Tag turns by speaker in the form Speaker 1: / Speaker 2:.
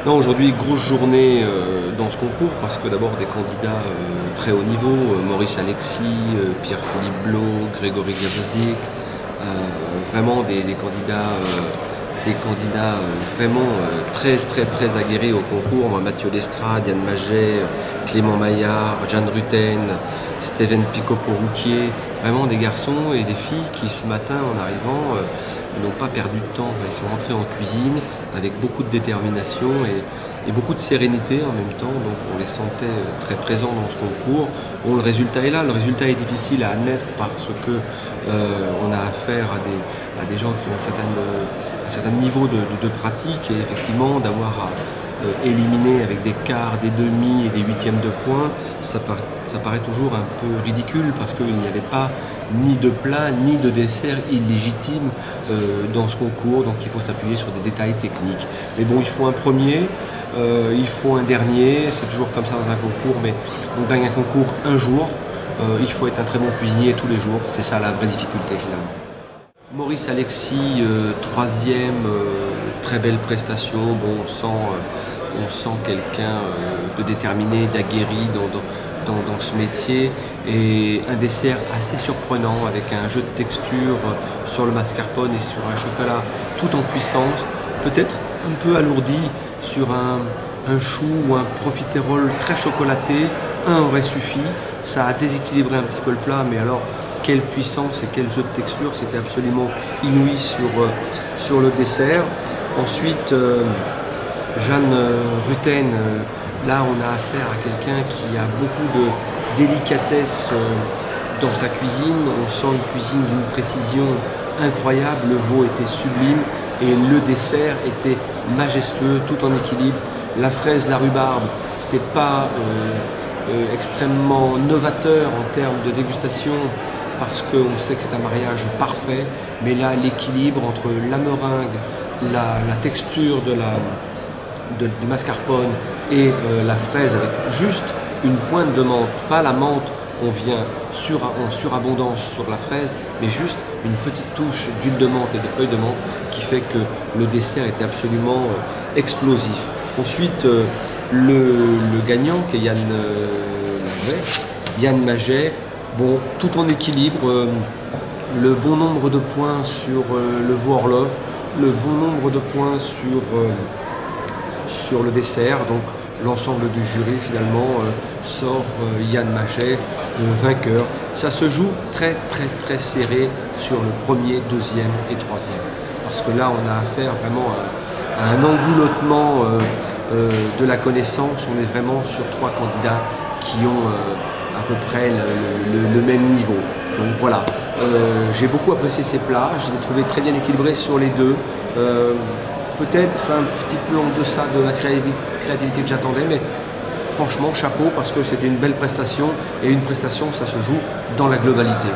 Speaker 1: Non, aujourd'hui, grosse journée dans ce concours parce que d'abord des candidats très haut niveau, Maurice Alexis, Pierre-Philippe Blot, Grégory Gavosic, vraiment des candidats vraiment très aguerris au concours. Moi, Mathieu Lestrade, Yann Maget, Clément Maillard, Jeanne Rutten, Steven Picot-Pourrouquier, vraiment des garçons et des filles qui ce matin en arrivant n'ont pas perdu de temps. Ils sont rentrés en cuisine avec beaucoup de détermination et beaucoup de sérénité en même temps, donc on les sentait très présents dans ce concours. Bon, le résultat est là, le résultat est difficile à admettre parce que on a affaire à des gens qui ont un certain niveau de pratique et effectivement d'avoir à éliminer avec des quarts, des demi et des huitièmes de points, ça paraît toujours un peu ridicule parce qu'il n'y avait pas ni de plat ni de dessert illégitime dans ce concours, donc il faut s'appuyer sur des détails techniques. Mais bon, il faut un premier, il faut un dernier, c'est toujours comme ça dans un concours, mais on gagne un concours un jour, il faut être un très bon cuisinier tous les jours, c'est ça la vraie difficulté finalement. Maurice Alexis, troisième, très belle prestation. Bon, on sent quelqu'un de déterminé, d'aguerri dans ce métier et un dessert assez surprenant avec un jeu de texture sur le mascarpone et sur un chocolat tout en puissance, peut-être un peu alourdi sur un chou ou un profiterole très chocolaté. Un aurait suffi, ça a déséquilibré un petit peu le plat, mais alors quelle puissance et quel jeu de texture, c'était absolument inouï sur le dessert. Ensuite, Jeanne Rutten, là on a affaire à quelqu'un qui a beaucoup de délicatesse dans sa cuisine. On sent une cuisine d'une précision incroyable, le veau était sublime et le dessert était majestueux, tout en équilibre. La fraise, la rhubarbe, c'est pas extrêmement novateur en termes de dégustation, parce qu'on sait que c'est un mariage parfait, mais là l'équilibre entre la meringue, la texture du mascarpone et la fraise avec juste une pointe de menthe, pas la menthe qu'on vient en surabondance sur la fraise, mais juste une petite touche d'huile de menthe et de feuilles de menthe qui fait que le dessert était absolument explosif. Ensuite, le gagnant qui est Yann Maget, bon, tout en équilibre, le bon nombre de points sur le veau Orloff, le bon nombre de points sur le dessert. Donc l'ensemble du jury finalement sort Yann Maget vainqueur. Ça se joue très serré sur le premier, deuxième et troisième. Parce que là on a affaire vraiment à un engoulotement de la connaissance. On est vraiment sur trois candidats qui ont à peu près le même niveau. Donc voilà, j'ai beaucoup apprécié ces plats, je les ai trouvés très bien équilibrés sur les deux. Peut-être un petit peu en deçà de la créativité que j'attendais, mais franchement chapeau parce que c'était une belle prestation et une prestation ça se joue dans la globalité.